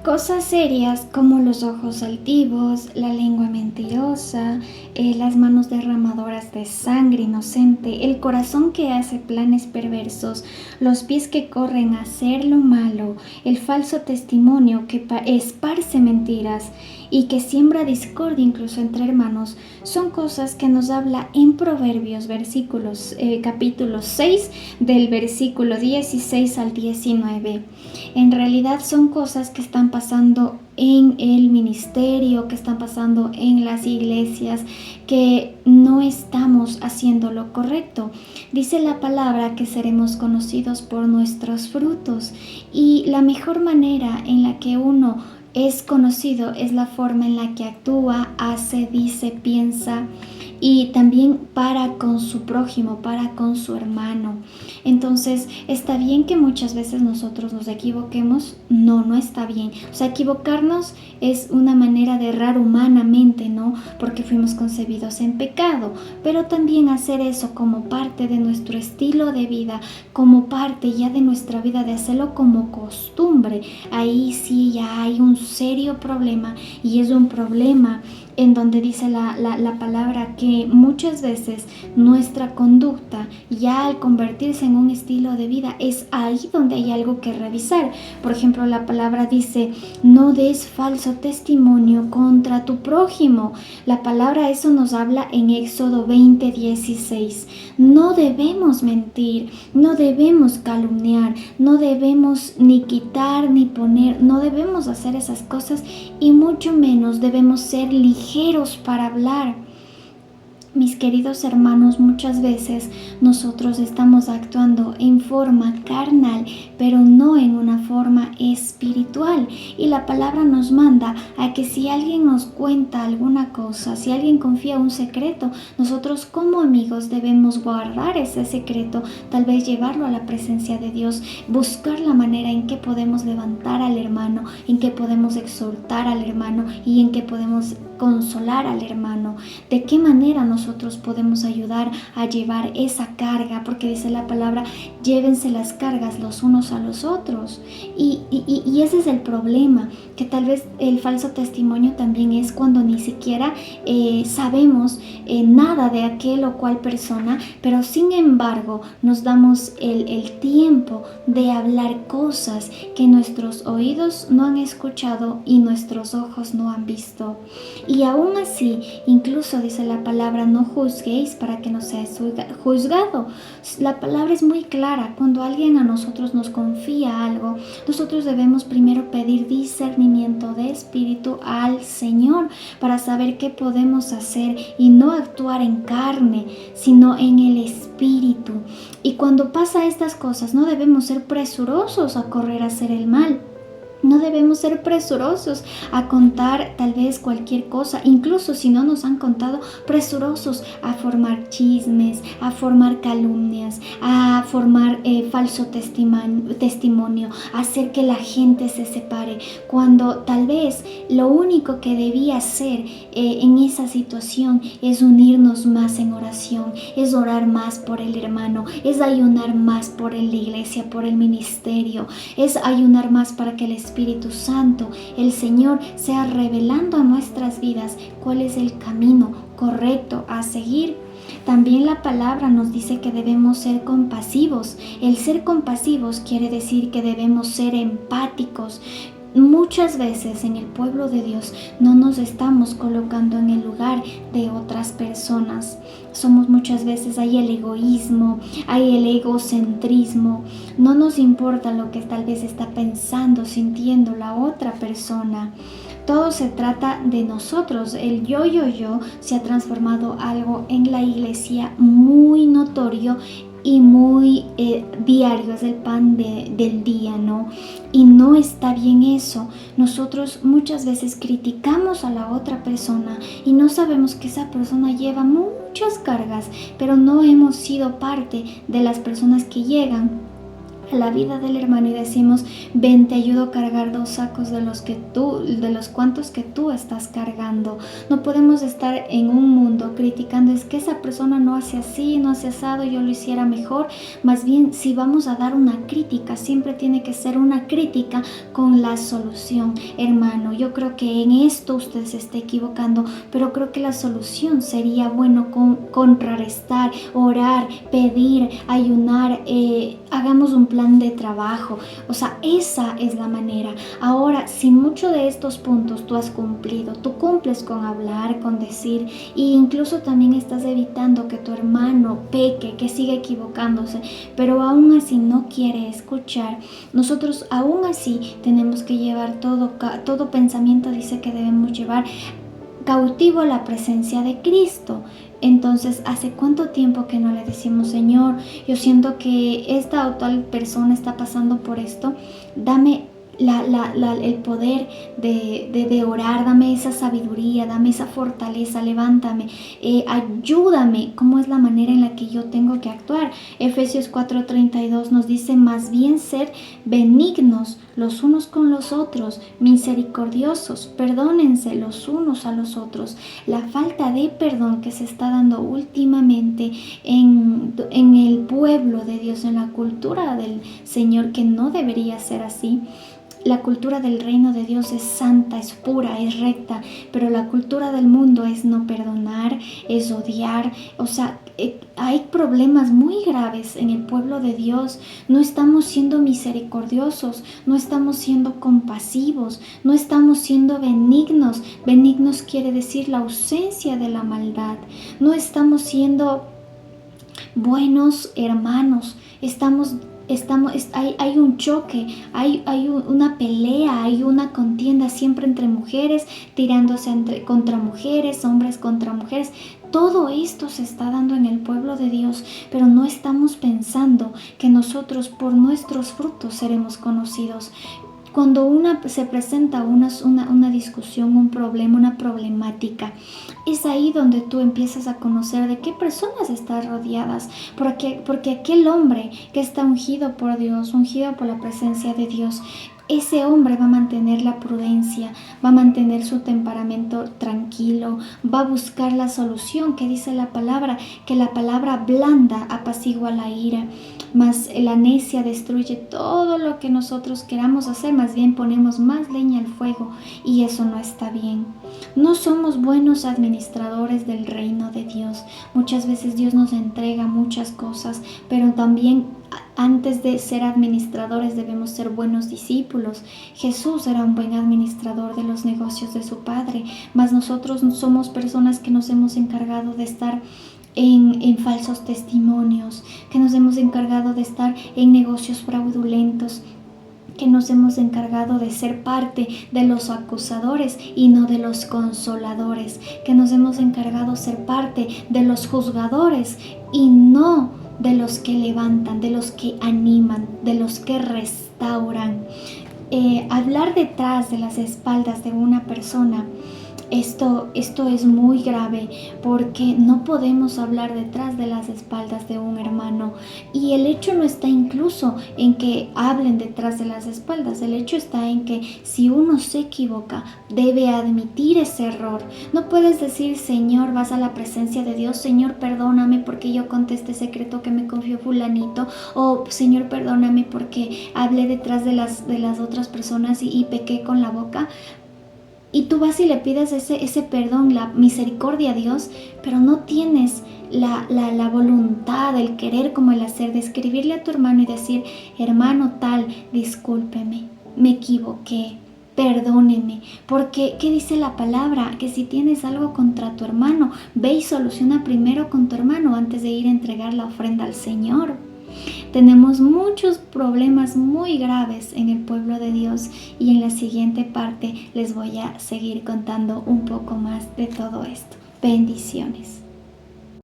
Cosas serias como los ojos altivos, la lengua mentirosa, las manos derramadoras de sangre inocente, el corazón que hace planes perversos, los pies que corren a hacer lo malo, el falso testimonio que esparce mentiras y que siembra discordia incluso entre hermanos, son cosas que nos habla en Proverbios, capítulo 6, del versículo 16 al 19. En realidad son cosas que están pasando en el ministerio, que están pasando en las iglesias, que no estamos haciendo lo correcto. Dice la palabra que seremos conocidos por nuestros frutos, y la mejor manera en la que uno es conocido es la forma en la que actúa, hace, dice, piensa, y también para con su prójimo, para con su hermano. Entonces, ¿está bien que muchas veces nosotros nos equivoquemos? No está bien. O sea, equivocarnos es una manera de errar humanamente, ¿no? Porque fuimos concebidos en pecado. Pero también hacer eso como parte de nuestro estilo de vida, como parte ya de nuestra vida, de hacerlo como costumbre, ahí sí ya hay un serio problema, y es un problema en donde dice la palabra que muchas veces nuestra conducta, ya al convertirse en un estilo de vida, es ahí donde hay algo que revisar. Por ejemplo, la palabra dice: no des falso testimonio contra tu prójimo. La palabra eso nos habla en Éxodo 20:16. No debemos mentir, no debemos calumniar, no debemos ni quitar ni poner, no debemos hacer esas cosas, y mucho menos debemos ser ligeros para hablar. Mis queridos hermanos, muchas veces nosotros estamos actuando en forma carnal, pero no en una forma espiritual. Y la palabra nos manda a que si alguien nos cuenta alguna cosa, si alguien confía un secreto, nosotros como amigos debemos guardar ese secreto, tal vez llevarlo a la presencia de Dios, buscar la manera en que podemos levantar al hermano, en que podemos exhortar al hermano y en que podemos consolar al hermano. ¿De qué manera nosotros podemos ayudar a llevar esa carga? Porque dice la palabra: llévense las cargas los unos a los otros. Y ese es el problema, que tal vez el falso testimonio también es cuando ni siquiera sabemos nada de aquel o cual persona, pero sin embargo nos damos el tiempo de hablar cosas que nuestros oídos no han escuchado y nuestros ojos no han visto. Y aún así, incluso dice la palabra: no juzguéis para que no seáis juzgado. La palabra es muy clara. Cuando alguien a nosotros nos confía algo, nosotros debemos primero pedir discernimiento de espíritu al Señor para saber qué podemos hacer y no actuar en carne, sino en el espíritu. Y cuando pasa estas cosas, no debemos ser presurosos a correr a hacer el mal. No debemos ser presurosos a contar tal vez cualquier cosa, incluso si no nos han contado, presurosos a formar chismes, a formar calumnias, a formar falso testimonio, a hacer que la gente se separe, cuando tal vez lo único que debía hacer en esa situación es unirnos más en oración, es orar más por el hermano, es ayunar más por la iglesia, por el ministerio, es ayunar más para que el Espíritu Santo, el Señor, sea revelando a nuestras vidas cuál es el camino correcto a seguir. También la palabra nos dice que debemos ser compasivos. El ser compasivos quiere decir que debemos ser empáticos. Muchas veces en el pueblo de Dios no nos estamos colocando en el lugar de otras personas. Somos muchas veces, hay el egoísmo, hay el egocentrismo. No nos importa lo que tal vez está pensando, sintiendo la otra persona. Todo se trata de nosotros. El yo se ha transformado algo en la iglesia muy notorio y muy diario, es el pan del día, ¿no? Y no está bien eso. Nosotros muchas veces criticamos a la otra persona y no sabemos que esa persona lleva muchas cargas, pero no hemos sido parte de las personas que llegan a la vida del hermano y decimos: ven, te ayudo a cargar 2 sacos de los cuantos que tú estás cargando. No podemos estar en un mundo criticando, es que esa persona no hace así, no hace asado, yo lo hiciera mejor. Más bien, si vamos a dar una crítica, siempre tiene que ser una crítica con la solución. Hermano, yo creo que en esto usted se está equivocando, pero creo que la solución sería bueno contrarrestar, orar, pedir, ayunar, hagamos un plan de trabajo. O sea, esa es la manera. Ahora, si muchos de estos puntos tú has cumplido, tú cumples con hablar, con decir, e incluso también estás evitando que tu hermano peque, que siga equivocándose, pero aún así no quiere escuchar, nosotros aún así tenemos que llevar todo pensamiento, dice que debemos llevar cautivo a la presencia de Cristo. Entonces, ¿hace cuánto tiempo que no le decimos: Señor, yo siento que esta o tal persona está pasando por esto, dame el poder de orar, dame esa sabiduría, dame esa fortaleza, levántame, ayúdame? ¿Cómo es la manera en la que yo tengo que actuar? Efesios 4:32 nos dice: más bien ser benignos los unos con los otros, misericordiosos, perdónense los unos a los otros. La falta de perdón que se está dando últimamente en el pueblo de Dios, en la cultura del Señor, que no debería ser así. La cultura del reino de Dios es santa, es pura, es recta, pero la cultura del mundo es no perdonar, es odiar. O sea, hay problemas muy graves en el pueblo de Dios. No estamos siendo misericordiosos, no estamos siendo compasivos, no estamos siendo benignos. Benignos quiere decir la ausencia de la maldad. No estamos siendo buenos hermanos. Hay un choque, hay una pelea, hay una contienda siempre entre mujeres, tirándose contra mujeres, hombres contra mujeres. Todo esto se está dando en el pueblo de Dios, pero no estamos pensando que nosotros por nuestros frutos seremos conocidos. Cuando se presenta una discusión, un problema, una problemática, es ahí donde tú empiezas a conocer de qué personas estás rodeadas, porque aquel hombre que está ungido por Dios, ungido por la presencia de Dios, ese hombre va a mantener la prudencia, va a mantener su temperamento tranquilo, va a buscar la solución, que dice la palabra, que la palabra blanda apacigua la ira, mas la necia destruye todo lo que nosotros queramos hacer. Más bien ponemos más leña al fuego, y eso no está bien. No somos buenos administradores del reino de Dios. Muchas veces Dios nos entrega muchas cosas, pero también antes de ser administradores debemos ser buenos discípulos. Jesús era un buen administrador de los negocios de su Padre, mas nosotros somos personas que nos hemos encargado de estar en falsos testimonios, que nos hemos encargado de estar en negocios fraudulentos, que nos hemos encargado de ser parte de los acusadores y no de los consoladores, que nos hemos encargado de ser parte de los juzgadores y no de los que levantan, de los que animan, de los que restauran. Hablar detrás de las espaldas de una persona, esto es muy grave, porque no podemos hablar detrás de las espaldas de un hermano. Y el hecho no está incluso en que hablen detrás de las espaldas. El hecho está en que si uno se equivoca, debe admitir ese error. No puedes decir: Señor, vas a la presencia de Dios, Señor, perdóname porque yo conté este secreto que me confió fulanito, o Señor, perdóname porque hablé detrás de las otras personas y pequé con la boca. Y tú vas y le pides ese perdón, la misericordia a Dios, pero no tienes la voluntad, el querer como el hacer, de escribirle a tu hermano y decir: hermano tal, discúlpeme, me equivoqué, perdóneme. Porque, ¿qué dice la palabra? Que si tienes algo contra tu hermano, ve y soluciona primero con tu hermano antes de ir a entregar la ofrenda al Señor. Tenemos muchos problemas muy graves en el pueblo de Dios, y en la siguiente parte les voy a seguir contando un poco más de todo esto. Bendiciones.